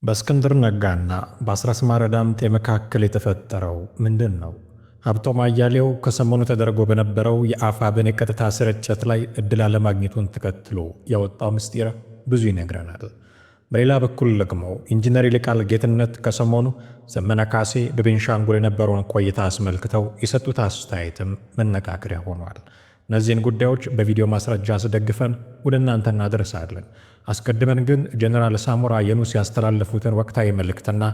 በእስክንድር ነጋና በአስረስ ማረዳምጤ መካከል የተፈጠረው ምንድን ነው? ሀብቶም አያሌው ከሰሞኑ ተደርጎ በነበረው የአፋብኃይል የቀጥታ ስርጭት ላይ ዕድል አለማግኘቱን ተከትሎ ያወጣው ምስጢር ብዙ ይነግረናል። በሌላ በኩል ደግሞ ኢንጂነር ይልቃል ጌትነት ከሰሞኑ ዘመነ ካሴ በቤንሻንጉል የነበረውን ቆይታ አስመልክተው የሰጡት አስተያየትም መነጋገሪያ ሆኗል። እነዚህን ጉዳዮች በቪዲዮ ማስረጃ አስደግፈን ወደ እናንተ እናደርሳለን። አስቀድመን ግን ጀነራል ሳሞራ የኑስ ያስተላለፉትን ወቅታዊ መልእክትና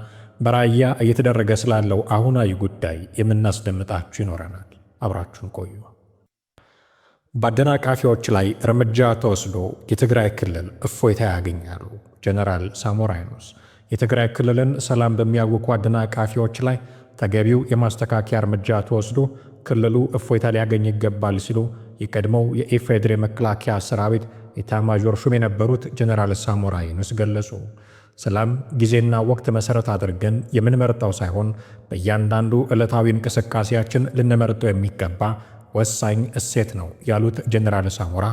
በራያ እየተደረገ ስላለው አሁናዊ ጉዳይ የምናስደምጣችሁ ይኖረናል። አብራችሁን ቆዩ። በአደናቃፊዎች ላይ እርምጃ ተወስዶ የትግራይ ክልል እፎይታ ያገኛሉ። ጀነራል ሳሞራ የኑስ የትግራይ ክልልን ሰላም በሚያውኩ አደናቃፊዎች ላይ ተገቢው የማስተካከያ እርምጃ ተወስዶ ክልሉ እፎይታ ሊያገኝ ይገባል ሲሉ የቀድሞው የኢፌዴሪ መከላከያ ሰራዊት ኤታማዦር ሹም የነበሩት ጀነራል ሳሞራ የኑስ ገለጹ። ሰላም ጊዜና ወቅት መሰረት አድርገን የምንመርጠው ሳይሆን በእያንዳንዱ ዕለታዊ እንቅስቃሴያችን ልንመርጠው የሚገባ ወሳኝ እሴት ነው ያሉት ጀነራል ሳሞራ፣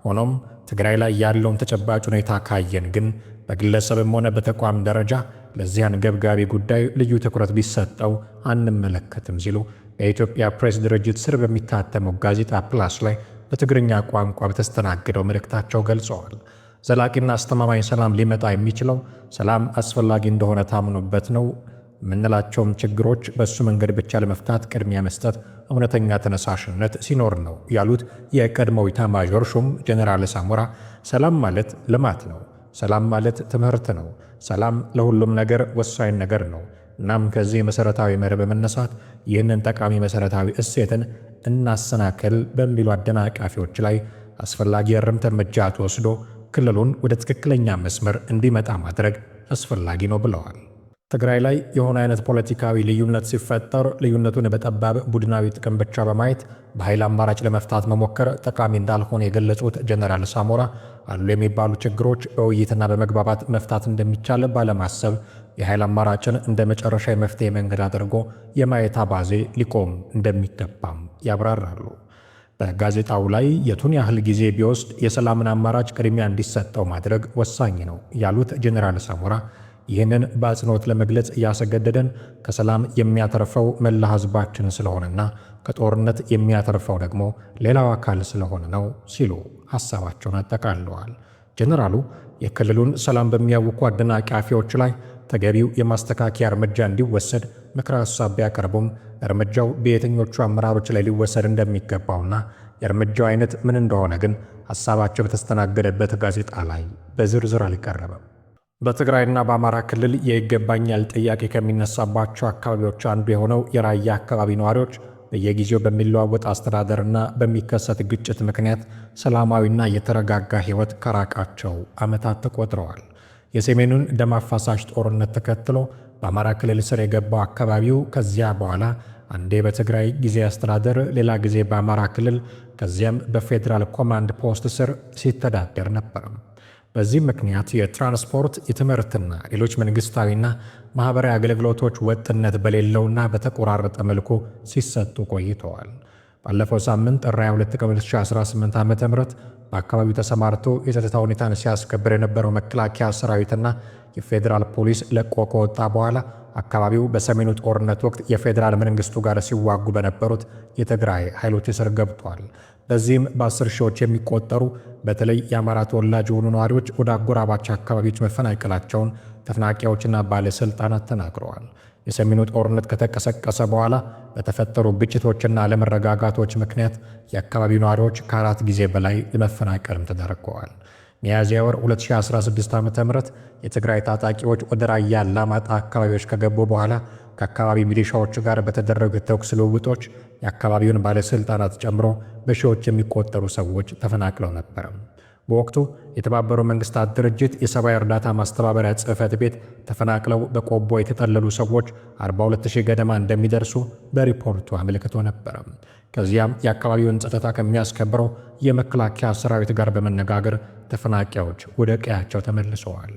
ሆኖም ትግራይ ላይ ያለውን ተጨባጭ ሁኔታ ካየን ግን በግለሰብም ሆነ በተቋም ደረጃ ለዚህ አንገብጋቢ ጉዳይ ልዩ ትኩረት ቢሰጠው አንመለከትም ሲሉ በኢትዮጵያ ፕሬስ ድርጅት ስር በሚታተመው ጋዜጣ ፕላስ ላይ በትግርኛ ቋንቋ በተስተናገደው መልእክታቸው ገልጸዋል። ዘላቂና አስተማማኝ ሰላም ሊመጣ የሚችለው ሰላም አስፈላጊ እንደሆነ ታምኖበት ነው። የምንላቸውም ችግሮች በእሱ መንገድ ብቻ ለመፍታት ቅድሚያ መስጠት እውነተኛ ተነሳሽነት ሲኖር ነው ያሉት የቀድሞው ኤታማዦር ሹም ጀነራል ሳሞራ፣ ሰላም ማለት ልማት ነው። ሰላም ማለት ትምህርት ነው። ሰላም ለሁሉም ነገር ወሳኝ ነገር ነው። እናም ከዚህ መሰረታዊ መርህ በመነሳት ይህንን ጠቃሚ መሰረታዊ እሴትን እናሰናክል በሚሉ አደናቃፊዎች ላይ አስፈላጊ የእርምት እርምጃ ተወስዶ ክልሉን ወደ ትክክለኛ መስመር እንዲመጣ ማድረግ አስፈላጊ ነው ብለዋል። ትግራይ ላይ የሆነ አይነት ፖለቲካዊ ልዩነት ሲፈጠር ልዩነቱን በጠባብ ቡድናዊ ጥቅም ብቻ በማየት በኃይል አማራጭ ለመፍታት መሞከር ጠቃሚ እንዳልሆነ የገለጹት ጀነራል ሳሞራ አሉ የሚባሉ ችግሮች በውይይትና በመግባባት መፍታት እንደሚቻል ባለማሰብ የኃይል አማራጭን እንደ መጨረሻ የመፍትሄ መንገድ አድርጎ የማየት አባዜ ሊቆም እንደሚገባም ያብራራሉ። በጋዜጣው ላይ የቱን ያህል ጊዜ ቢወስድ የሰላምን አማራጭ ቅድሚያ እንዲሰጠው ማድረግ ወሳኝ ነው ያሉት ጀነራል ሳሞራ ይህንን በአጽንኦት ለመግለጽ እያስገደደን ከሰላም የሚያተርፈው መላ ሕዝባችን ስለሆነና ከጦርነት የሚያተርፈው ደግሞ ሌላው አካል ስለሆነ ነው ሲሉ ሐሳባቸውን አጠቃለዋል። ጀነራሉ የክልሉን ሰላም በሚያውኩ አደናቃፊዎች ላይ ተገቢው የማስተካከያ እርምጃ እንዲወሰድ ምክረ ሐሳብ ቢያቀርቡም እርምጃው በየትኞቹ አመራሮች ላይ ሊወሰድ እንደሚገባውና የእርምጃው አይነት ምን እንደሆነ ግን ሐሳባቸው በተስተናገደበት ጋዜጣ ላይ በዝርዝር አልቀረበም። በትግራይና በአማራ ክልል የይገባኛል ጥያቄ ከሚነሳባቸው አካባቢዎች አንዱ የሆነው የራያ አካባቢ ነዋሪዎች በየጊዜው በሚለዋወጥ አስተዳደርና በሚከሰት ግጭት ምክንያት ሰላማዊና የተረጋጋ ሕይወት ከራቃቸው ዓመታት ተቆጥረዋል። የሰሜኑን ደም አፋሳሽ ጦርነት ተከትሎ በአማራ ክልል ስር የገባው አካባቢው ከዚያ በኋላ አንዴ በትግራይ ጊዜያዊ አስተዳደር፣ ሌላ ጊዜ በአማራ ክልል ከዚያም በፌዴራል ኮማንድ ፖስት ስር ሲተዳደር ነበር። በዚህ ምክንያት የትራንስፖርት የትምህርትና ሌሎች መንግስታዊና ማህበራዊ አገልግሎቶች ወጥነት በሌለውና በተቆራረጠ መልኩ ሲሰጡ ቆይተዋል። ባለፈው ሳምንት ጥር 22 ቀን 2018 ዓ.ም በአካባቢው ተሰማርቶ የጸጥታ ሁኔታን ሲያስከብር የነበረው መከላከያ ሰራዊትና የፌዴራል ፖሊስ ለቆ ከወጣ በኋላ አካባቢው በሰሜኑ ጦርነት ወቅት የፌዴራል መንግስቱ ጋር ሲዋጉ በነበሩት የትግራይ ኃይሎች ስር ገብቷል። በዚህም በ10 ሺዎች የሚቆጠሩ በተለይ የአማራ ተወላጅ የሆኑ ነዋሪዎች ወደ አጎራባች አካባቢዎች መፈናቀላቸውን ተፈናቃዮችና ባለሥልጣናት ተናግረዋል። የሰሜኑ ጦርነት ከተቀሰቀሰ በኋላ በተፈጠሩ ግጭቶችና አለመረጋጋቶች ምክንያት የአካባቢው ነዋሪዎች ከ4 ጊዜ በላይ ለመፈናቀልም ተዳርገዋል። ሚያዝያ ወር 2016 ዓ.ም የትግራይ ታጣቂዎች ወደ ራያ አላማጣ አካባቢዎች ከገቡ በኋላ ከአካባቢ ሚሊሻዎች ጋር በተደረጉ የተኩስ ልውውጦች የአካባቢውን ባለሥልጣናት ጨምሮ በሺዎች የሚቆጠሩ ሰዎች ተፈናቅለው ነበር። በወቅቱ የተባበሩት መንግስታት ድርጅት የሰብአዊ እርዳታ ማስተባበሪያ ጽሕፈት ቤት ተፈናቅለው በቆቦ የተጠለሉ ሰዎች 42000 ገደማ እንደሚደርሱ በሪፖርቱ አመልክቶ ነበር። ከዚያም የአካባቢውን ጸጥታ ከሚያስከብረው የመከላከያ ሰራዊት ጋር በመነጋገር ተፈናቃዮች ወደ ቀያቸው ተመልሰዋል።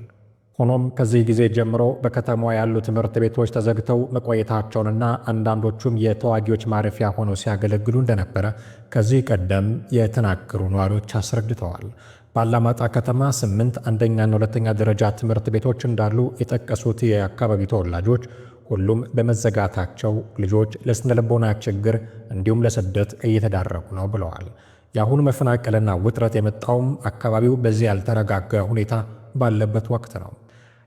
ሆኖም ከዚህ ጊዜ ጀምሮ በከተማዋ ያሉ ትምህርት ቤቶች ተዘግተው መቆየታቸውንና አንዳንዶቹም የተዋጊዎች ማረፊያ ሆነው ሲያገለግሉ እንደነበረ ከዚህ ቀደም የተናገሩ ነዋሪዎች አስረድተዋል። በአላማጣ ከተማ 8 አንደኛና ሁለተኛ ደረጃ ትምህርት ቤቶች እንዳሉ የጠቀሱት የአካባቢው ተወላጆች ሁሉም በመዘጋታቸው ልጆች ለስነ ልቦና ችግር እንዲሁም ለስደት እየተዳረጉ ነው ብለዋል። የአሁኑ መፈናቀልና ውጥረት የመጣውም አካባቢው በዚህ ያልተረጋጋ ሁኔታ ባለበት ወቅት ነው።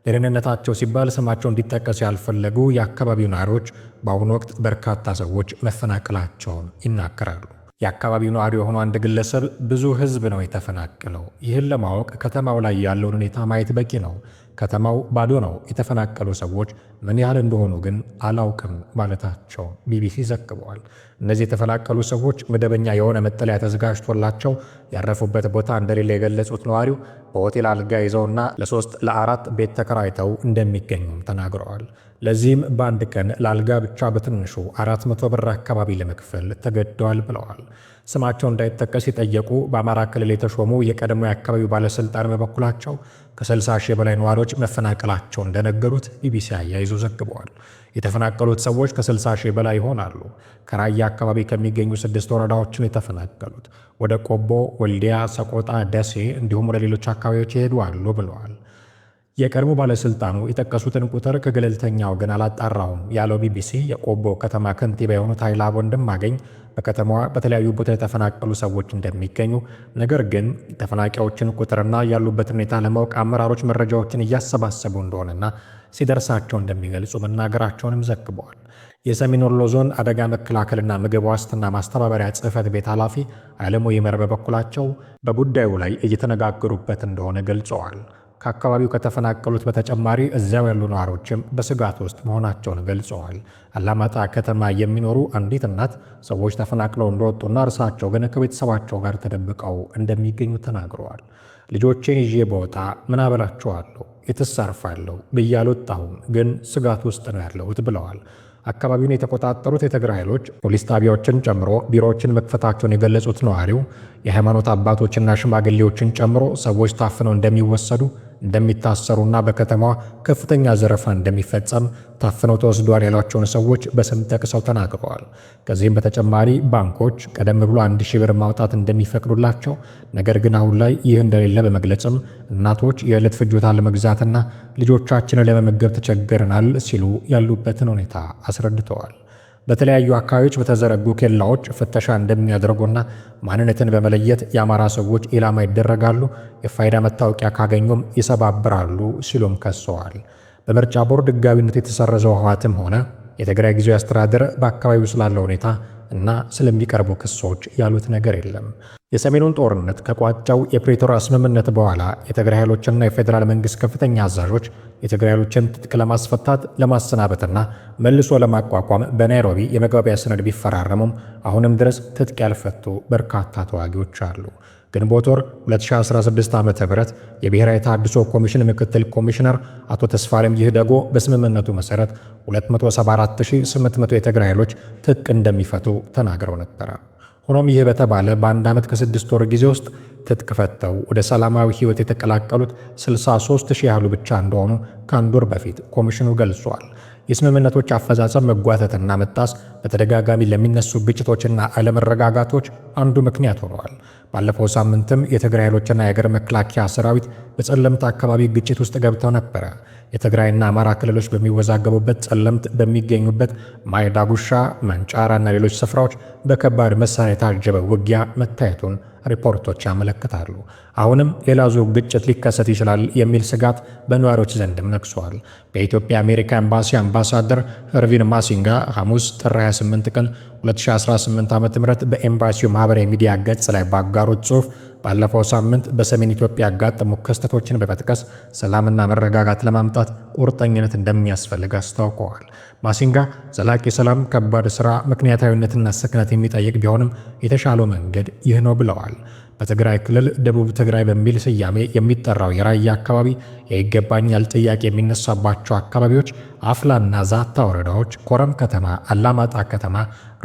ለደህንነታቸው ሲባል ስማቸው እንዲጠቀስ ያልፈለጉ የአካባቢው ነዋሪዎች በአሁኑ ወቅት በርካታ ሰዎች መፈናቀላቸውን ይናገራሉ። የአካባቢው ነዋሪ የሆኑ አንድ ግለሰብ ብዙ ሕዝብ ነው የተፈናቀለው። ይህን ለማወቅ ከተማው ላይ ያለውን ሁኔታ ማየት በቂ ነው። ከተማው ባዶ ነው። የተፈናቀሉ ሰዎች ምን ያህል እንደሆኑ ግን አላውቅም ማለታቸው ቢቢሲ ዘግበዋል። እነዚህ የተፈናቀሉ ሰዎች መደበኛ የሆነ መጠለያ ተዘጋጅቶላቸው ያረፉበት ቦታ እንደሌለ የገለጹት ነዋሪው በሆቴል አልጋ ይዘውና ለ3 ለ4 ቤት ተከራይተው እንደሚገኙም ተናግረዋል። ለዚህም በአንድ ቀን ለአልጋ ብቻ በትንሹ 400 ብር አካባቢ ለመክፈል ተገደዋል ብለዋል። ስማቸው እንዳይጠቀስ የጠየቁ በአማራ ክልል የተሾሙ የቀድሞ የአካባቢው ባለሥልጣን በበኩላቸው ከ60 ሺህ በላይ ነዋሪዎች መፈናቀላቸው እንደነገሩት ቢቢሲ አያይዞ ዘግበዋል። የተፈናቀሉት ሰዎች ከ60 ሺህ በላይ ይሆናሉ። ከራያ አካባቢ ከሚገኙ 6 ወረዳዎችን የተፈናቀሉት ወደ ቆቦ፣ ወልዲያ፣ ሰቆጣ፣ ደሴ እንዲሁም ወደ ሌሎች አካባቢዎች ይሄዱ አሉ ብለዋል። የቀድሞ ባለሥልጣኑ የጠቀሱትን ቁጥር ከገለልተኛ ወገን አላጣራውም ያለው ቢቢሲ የቆቦ ከተማ ከንቲባ የሆኑት ኃይለአብ ወንድማገኝ በከተማዋ በተለያዩ ቦታ የተፈናቀሉ ሰዎች እንደሚገኙ፣ ነገር ግን ተፈናቃዮችን ቁጥርና ያሉበት ሁኔታ ለማወቅ አመራሮች መረጃዎችን እያሰባሰቡ እንደሆነና ሲደርሳቸው እንደሚገልጹ መናገራቸውንም ዘግበዋል። የሰሜን ወሎ ዞን አደጋ መከላከልና ምግብ ዋስትና ማስተባበሪያ ጽሕፈት ቤት ኃላፊ አለሙ ይመር በበኩላቸው በጉዳዩ ላይ እየተነጋገሩበት እንደሆነ ገልጸዋል። ከአካባቢው ከተፈናቀሉት በተጨማሪ እዚያው ያሉ ነዋሪዎችም በስጋት ውስጥ መሆናቸውን ገልጸዋል። አላማጣ ከተማ የሚኖሩ አንዲት እናት ሰዎች ተፈናቅለው እንደወጡና እርሳቸው ግን ከቤተሰባቸው ጋር ተደብቀው እንደሚገኙ ተናግረዋል። ልጆቼን ይዤ በወጣ ምን አበላቸዋለሁ? የትስ አርፋለሁ ብዬ አልወጣሁም፣ ግን ስጋት ውስጥ ነው ያለሁት ብለዋል። አካባቢውን የተቆጣጠሩት የትግራይ ኃይሎች ፖሊስ ጣቢያዎችን ጨምሮ ቢሮዎችን መክፈታቸውን የገለጹት ነዋሪው የሃይማኖት አባቶችና ሽማግሌዎችን ጨምሮ ሰዎች ታፍነው እንደሚወሰዱ እንደሚታሰሩና በከተማዋ ከፍተኛ ዘረፋ እንደሚፈጸም ታፍነው ተወስዷል ያሏቸውን ሰዎች በስም ጠቅሰው ተናግረዋል። ከዚህም በተጨማሪ ባንኮች ቀደም ብሎ 1000 ብር ማውጣት እንደሚፈቅዱላቸው፣ ነገር ግን አሁን ላይ ይህ እንደሌለ በመግለጽም እናቶች የዕለት ፍጆታ ለመግዛትና ልጆቻችንን ለመመገብ ተቸግረናል ሲሉ ያሉበትን ሁኔታ አስረድተዋል። በተለያዩ አካባቢዎች በተዘረጉ ኬላዎች ፍተሻ እንደሚያደርጉና ማንነትን በመለየት የአማራ ሰዎች ኢላማ ይደረጋሉ፣ የፋይዳ መታወቂያ ካገኙም ይሰባብራሉ ሲሉም ከሰዋል። በምርጫ ቦርድ ሕጋዊነቱ የተሰረዘው ህወሓትም ሆነ የትግራይ ጊዜያዊ አስተዳደር በአካባቢው ስላለው ሁኔታ እና ስለሚቀርቡ ክሶች ያሉት ነገር የለም። የሰሜኑን ጦርነት ከቋጫው የፕሪቶሪያ ስምምነት በኋላ የትግራይ ኃይሎችና የፌዴራል መንግስት ከፍተኛ አዛዦች የትግራይ ኃይሎችን ትጥቅ ለማስፈታት ለማሰናበትና መልሶ ለማቋቋም በናይሮቢ የመግባቢያ ሰነድ ቢፈራረሙም አሁንም ድረስ ትጥቅ ያልፈቱ በርካታ ተዋጊዎች አሉ። ግንቦት ወር 2016 ዓ.ም የብሔራዊ ተሃድሶ ኮሚሽን ምክትል ኮሚሽነር አቶ ተስፋለም ይህደጎ በስምምነቱ መሰረት 274800 የትግራይ ኃይሎች ትጥቅ እንደሚፈቱ ተናግረው ነበር። ሆኖም ይህ በተባለ በአንድ ዓመት ከ6 ወር ጊዜ ውስጥ ትጥቅ ፈተው ወደ ሰላማዊ ህይወት የተቀላቀሉት 63000 ያህሉ ብቻ እንደሆኑ ከአንድ ወር በፊት ኮሚሽኑ ገልጿል። የስምምነቶች አፈጻጸም መጓተትና መጣስ በተደጋጋሚ ለሚነሱ ግጭቶችና አለመረጋጋቶች አንዱ ምክንያት ሆነዋል። ባለፈው ሳምንትም የትግራይ ኃይሎችና የሀገር መከላከያ ሰራዊት በጸለምት አካባቢ ግጭት ውስጥ ገብተው ነበረ። የትግራይና አማራ ክልሎች በሚወዛገቡበት ጸለምት በሚገኙበት ማይዳጉሻ፣ መንጫራና ሌሎች ስፍራዎች በከባድ መሳሪያ የታጀበ ውጊያ መታየቱን ሪፖርቶች ያመለክታሉ። አሁንም ሌላ ዙር ግጭት ሊከሰት ይችላል የሚል ስጋት በነዋሪዎች ዘንድም ነግሷል። በኢትዮጵያ የአሜሪካ ኤምባሲ አምባሳደር እርቪን ማሲንጋ ሐሙስ ጥር 28 ቀን 2018 ዓ.ም በኤምባሲው ማህበራዊ ሚዲያ ገጽ ላይ ባጋሩት ጽሑፍ ባለፈው ሳምንት በሰሜን ኢትዮጵያ ያጋጠሙ ክስተቶችን በመጥቀስ ሰላምና መረጋጋት ለማምጣት ቁርጠኝነት እንደሚያስፈልግ አስታውቀዋል። ማሲንጋ ዘላቂ ሰላም ከባድ ሥራ፣ ምክንያታዊነትና ስክነት የሚጠይቅ ቢሆንም የተሻለው መንገድ ይህ ነው ብለዋል። በትግራይ ክልል ደቡብ ትግራይ በሚል ስያሜ የሚጠራው የራያ አካባቢ የይገባኛል ጥያቄ የሚነሳባቸው አካባቢዎች አፍላና ዛታ ወረዳዎች፣ ኮረም ከተማ፣ አላማጣ ከተማ፣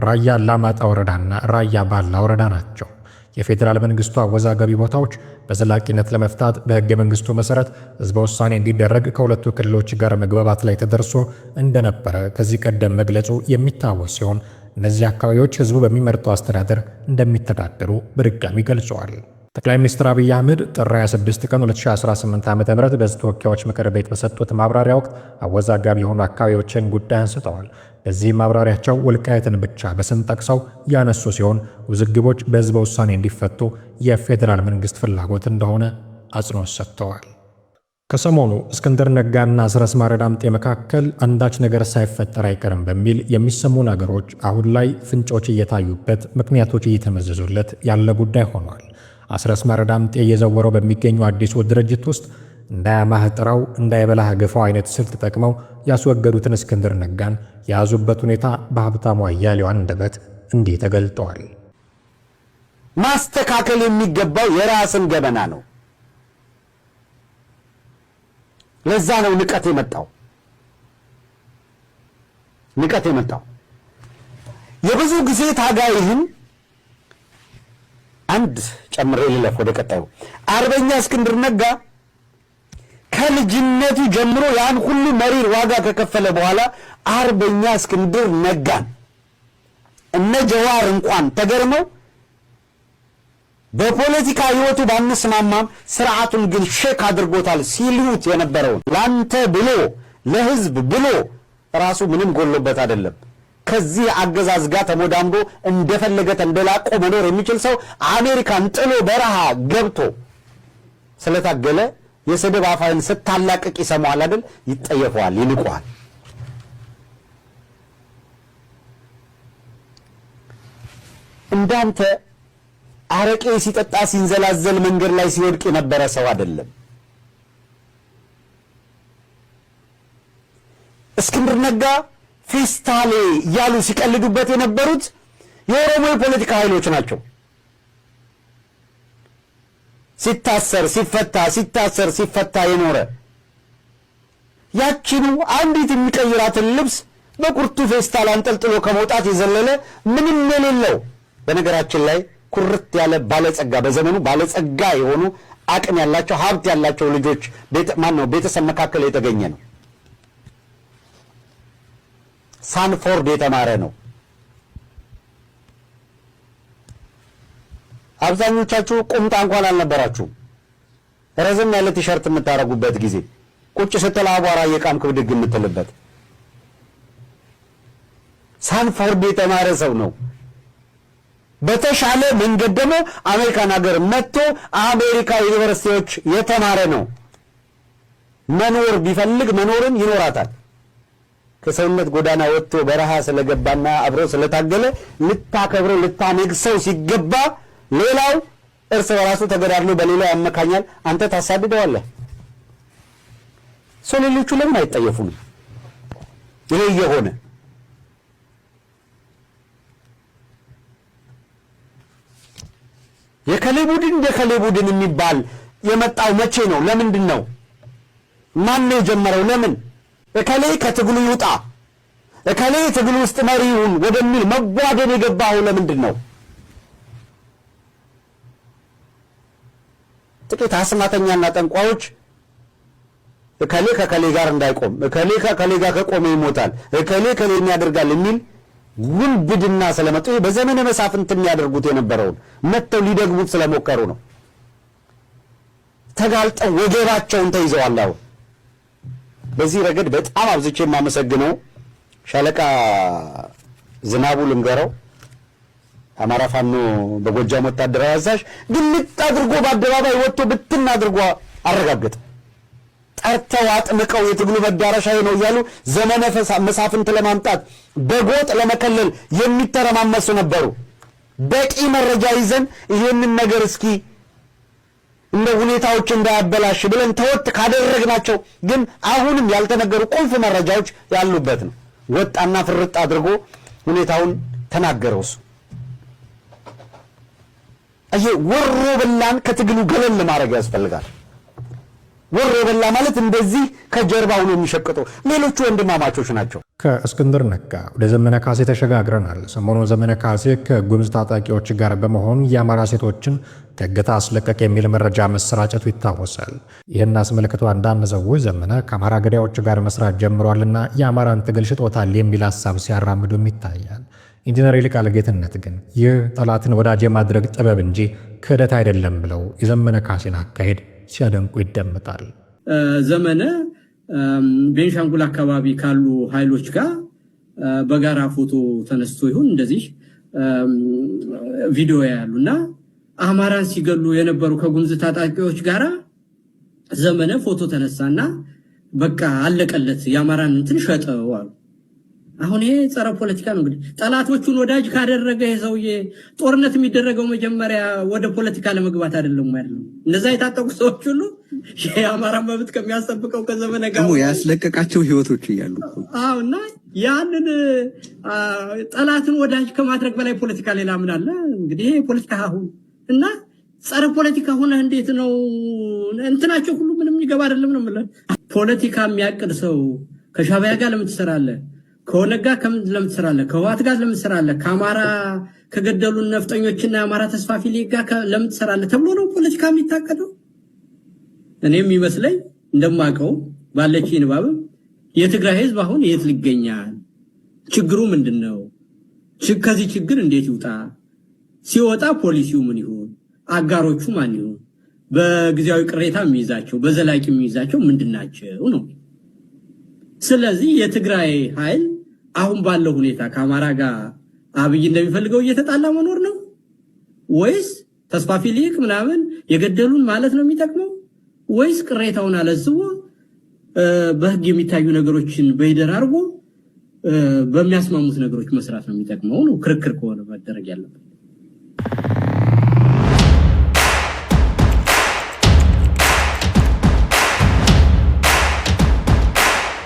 ራያ አላማጣ ወረዳና ራያ ባላ ወረዳ ናቸው። የፌዴራል መንግስቱ አወዛጋቢ ቦታዎች በዘላቂነት ለመፍታት በሕገ መንግስቱ መሰረት ህዝበ ውሳኔ እንዲደረግ ከሁለቱ ክልሎች ጋር መግባባት ላይ ተደርሶ እንደነበረ ከዚህ ቀደም መግለጹ የሚታወስ ሲሆን እነዚህ አካባቢዎች ህዝቡ በሚመርጠው አስተዳደር እንደሚተዳደሩ በድጋሚ ገልጸዋል። ጠቅላይ ሚኒስትር አብይ አህመድ ጥር 26 ቀን 2018 ዓ.ም በሕዝብ ተወካዮች ምክር ቤት በሰጡት ማብራሪያ ወቅት አወዛጋቢ የሆኑ አካባቢዎችን ጉዳይ አንስተዋል። በዚህም ማብራሪያቸው ወልቃይትን ብቻ በስም ጠቅሰው ያነሱ ሲሆን ውዝግቦች በሕዝበ ውሳኔ እንዲፈቱ የፌዴራል መንግሥት ፍላጎት እንደሆነ አጽንኦት ሰጥተዋል። ከሰሞኑ እስክንድር ነጋና አስረስ ማረ ዳምጤ መካከል አንዳች ነገር ሳይፈጠር አይቀርም በሚል የሚሰሙ ነገሮች አሁን ላይ ፍንጮች እየታዩበት ምክንያቶች እየተመዘዙለት ያለ ጉዳይ ሆኗል። አስረስ ማረ ዳምጤ እየዘወረው በሚገኙ አዲሱ ድርጅት ውስጥ እንዳያማህ ጥራው እንዳይበላህ ግፋው አይነት ስልት ተጠቅመው ያስወገዱትን እስክንድር ነጋን የያዙበት ሁኔታ በሀብታሙ አያሌው አንደበት እንዲህ ተገልጠዋል። ማስተካከል የሚገባው የራስን ገበና ነው። ለዛ ነው ንቀት የመጣው የብዙ ጊዜ ታጋይህን አንድ ጨምሬ ልለፍ ወደ ቀጣዩ። አርበኛ እስክንድር ነጋ ከልጅነቱ ጀምሮ ያን ሁሉ መሪር ዋጋ ከከፈለ በኋላ አርበኛ እስክንድር ነጋን እነ ጀዋር እንኳን ተገርመው በፖለቲካ ህይወቱ ባንስማማም ስርዓቱን ግን ሼክ አድርጎታል ሲሉት የነበረውን ላንተ ብሎ ለህዝብ ብሎ ራሱ ምንም ጎሎበት አይደለም ከዚህ አገዛዝ ጋር ተሞዳምዶ እንደፈለገ ተንደላቆ መኖር የሚችል ሰው አሜሪካን ጥሎ በረሃ ገብቶ ስለታገለ የሰደብ አፋን ስታላቅቅ ይሰማዋል አይደል? ይጠየፈዋል፣ ይንቀዋል። እንዳንተ አረቄ ሲጠጣ ሲንዘላዘል መንገድ ላይ ሲወድቅ የነበረ ሰው አይደለም። እስክንድር ነጋ ፌስታሌ እያሉ ሲቀልዱበት የነበሩት የኦሮሞ የፖለቲካ ኃይሎች ናቸው። ሲታሰር ሲፈታ ሲታሰር ሲፈታ የኖረ ያቺኑ አንዲት የሚቀይራትን ልብስ በቁርጡ ፌስታል አንጠልጥሎ ከመውጣት የዘለለ ምንም የሌለው በነገራችን ላይ ኩርት ያለ ባለጸጋ በዘመኑ ባለጸጋ የሆኑ አቅም ያላቸው ሀብት ያላቸው ልጆች ቤተሰብ መካከል የተገኘ ነው። ሳንፎርድ የተማረ ነው። አብዛኞቻችሁ ቁምጣ እንኳን አልነበራችሁም። ረዘም ያለ ቲሸርት የምታረጉበት ጊዜ ቁጭ ስትል አቧራ እየቃምክ ብድግ የምትልበት ሳንፎርድ የተማረ ሰው ነው። በተሻለ መንገድ ደግሞ አሜሪካን ሀገር መጥቶ አሜሪካ ዩኒቨርሲቲዎች የተማረ ነው። መኖር ቢፈልግ መኖርን ይኖራታል። ከሰውነት ጎዳና ወጥቶ በረሃ ስለገባና አብሮ ስለታገለ ልታከብረው ልታነግሰው ሲገባ ሌላው እርስ በራሱ ተገዳድሎ በሌላው ያመካኛል። አንተ ታሳድደዋለህ። ሌሎቹ ለምን አይጠየፉም? ይሄ የሆነ የከሌ ቡድን የሚባል የመጣው መቼ ነው? ለምንድን ነው? ማን ነው የጀመረው? ለምን እከሌ ከትግሉ ይውጣ እከሌ ትግሉ ውስጥ መሪውን ወደሚል መጓደን የገባው ለምንድን ነው? ጥቂት አስማተኛና ጠንቋዮች እከሌ ከከሌ ጋር እንዳይቆም እከሌ ከከሌ ጋር ከቆመ ይሞታል እከሌ ከሌን ያደርጋል የሚል ውንብድና ስለመጡ በዘመነ መሳፍንት የሚያደርጉት የነበረውን መተው ሊደግሙት ስለሞከሩ ነው። ተጋልጠው ወገባቸውን ተይዘዋል። አሁን በዚህ ረገድ በጣም አብዝቼ የማመሰግነው ሻለቃ ዝናቡ ልንገረው አማራ ፋኖ በጎጃም ወታደራዊ አዛዥ ግልጥ አድርጎ በአደባባይ ወጥቶ ብትን አድርጎ አረጋገጠ። ጠርተው አጥምቀው የትግሉ መዳረሻ ነው እያሉ ዘመነ መሳፍንት ለማምጣት በጎጥ ለመከለል የሚተረማመሱ ነበሩ። በቂ መረጃ ይዘን ይሄንን ነገር እስኪ እንደ ሁኔታዎች እንዳያበላሽ ብለን ተወጥ ካደረግናቸው ግን አሁንም ያልተነገሩ ቁልፍ መረጃዎች ያሉበት ነው። ወጣና ፍርጥ አድርጎ ሁኔታውን ተናገረው። እሺ ወሮ በላን ከትግሉ ገለል ማድረግ ያስፈልጋል። ወሮ በላ ማለት እንደዚህ ከጀርባው ነው የሚሸቅጠው። ሌሎቹ ወንድማማቾች ናቸው። ከእስክንድር ነጋ ወደ ዘመነ ካሴ ተሸጋግረናል። ሰሞኑን ዘመነ ካሴ ከጉምዝ ታጣቂዎች ጋር በመሆን የአማራ ሴቶችን ከእገታ አስለቀቅ የሚል መረጃ መሰራጨቱ ይታወሳል። ይህን አስመልክቶ አንዳንድ ሰዎች ዘመነ ከአማራ ገዳዮች ጋር መስራት ጀምሯልና የአማራን ትግል ሽጦታል የሚል ሀሳብ ሲያራምዱም ይታያል። ኢንጂነር ይልቃል ጌትነት ግን ይህ ጠላትን ወዳጅ የማድረግ ጥበብ እንጂ ክህደት አይደለም ብለው የዘመነ ካሴን አካሄድ ሲያደንቁ ይደመጣል። ዘመነ ቤንሻንጉል አካባቢ ካሉ ኃይሎች ጋር በጋራ ፎቶ ተነስቶ ይሁን እንደዚህ ቪዲዮ ያሉና አማራን ሲገሉ የነበሩ ከጉምዝ ታጣቂዎች ጋራ ዘመነ ፎቶ ተነሳና በቃ አለቀለት የአማራን እንትን ሸጠው አሉ። አሁን ይሄ ጸረ ፖለቲካ ነው። እንግዲህ ጠላቶቹን ወዳጅ ካደረገ ሰውዬ ጦርነት የሚደረገው መጀመሪያ ወደ ፖለቲካ ለመግባት አይደለም ማለት ነው። እነዛ የታጠቁ ሰዎች ሁሉ የአማራ መብት ከሚያስጠብቀው ከዘመነ ጋር ያስለቀቃቸው ህይወቶች እያሉ እና ያንን ጠላትን ወዳጅ ከማድረግ በላይ ፖለቲካ ሌላ ምን አለ? እንግዲህ ይሄ ፖለቲካ አሁን እና ጸረ ፖለቲካ ሆነ እንዴት ነው እንትናቸው ሁሉ ምንም ይገባ አይደለም ነው ማለት። ፖለቲካ የሚያቅድ ሰው ከሻዕቢያ ጋር ለምን ትሰራለህ? ከኦነግ ጋር ለምን ትሰራለህ? ከህወሓት ጋር ለምን ትሰራለህ? ከአማራ ከገደሉን ነፍጠኞችና የአማራ ተስፋፊ ሊግ ጋር ለምን ትሰራለህ ተብሎ ነው ፖለቲካ የሚታቀደው? እኔም ይመስለኝ እንደማቀው ባለች ንባብ የትግራይ ህዝብ አሁን የት ሊገኛል? ችግሩ ምንድነው? ከዚህ ችግር እንዴት ይውጣ? ሲወጣ ፖሊሲው ምን ይሁን? አጋሮቹ ማን ይሁን? በጊዜያዊ ቅሬታ የሚይዛቸው በዘላቂ የሚይዛቸው ምንድናቸው ነው። ስለዚህ የትግራይ ኃይል አሁን ባለው ሁኔታ ከአማራ ጋር አብይ እንደሚፈልገው እየተጣላ መኖር ነው ወይስ ተስፋፊ ሊቅ ምናምን የገደሉን ማለት ነው የሚጠቅመው? ወይስ ቅሬታውን አለዝቦ በህግ የሚታዩ ነገሮችን በይደር አድርጎ በሚያስማሙት ነገሮች መስራት ነው የሚጠቅመው ነው? ክርክር ከሆነ መደረግ ያለበት